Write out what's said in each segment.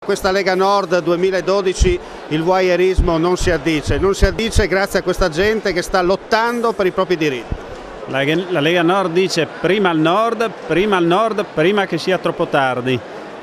Questa Lega Nord 2012 il voyeurismo non si addice grazie a questa gente che sta lottando per i propri diritti. La Lega Nord dice prima al Nord, prima che sia troppo tardi,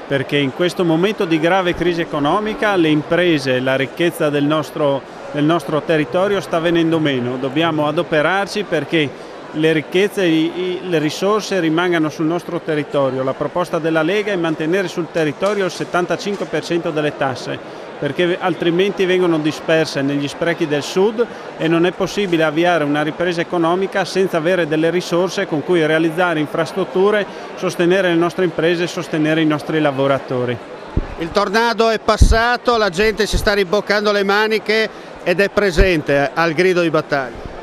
perché in questo momento di grave crisi economica le imprese, la ricchezza del nostro territorio sta venendo meno. Dobbiamo adoperarci perché le ricchezze e le risorse rimangano sul nostro territorio. La proposta della Lega è mantenere sul territorio il 75% delle tasse, perché altrimenti vengono disperse negli sprechi del sud e non è possibile avviare una ripresa economica senza avere delle risorse con cui realizzare infrastrutture, sostenere le nostre imprese e sostenere i nostri lavoratori. Il tornado è passato, la gente si sta riboccando le maniche ed è presente al grido di battaglia.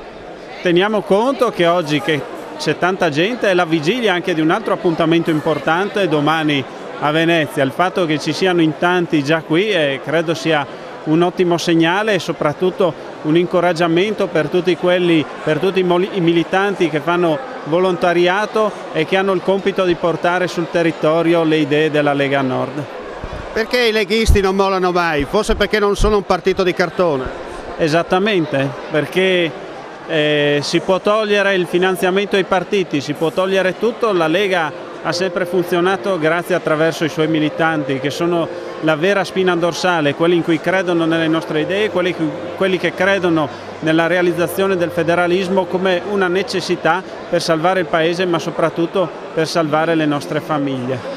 Teniamo conto che oggi c'è tanta gente è la vigilia anche di un altro appuntamento importante domani a Venezia. Il fatto che ci siano in tanti già qui credo sia un ottimo segnale e soprattutto un incoraggiamento per tutti i militanti che fanno volontariato e che hanno il compito di portare sul territorio le idee della Lega Nord. Perché i leghisti non mollano mai? Forse perché non sono un partito di cartone? Esattamente, perché si può togliere il finanziamento ai partiti, si può togliere tutto, la Lega ha sempre funzionato grazie attraverso i suoi militanti che sono la vera spina dorsale, quelli in cui credono nelle nostre idee, quelli che credono nella realizzazione del federalismo come una necessità per salvare il Paese ma soprattutto per salvare le nostre famiglie.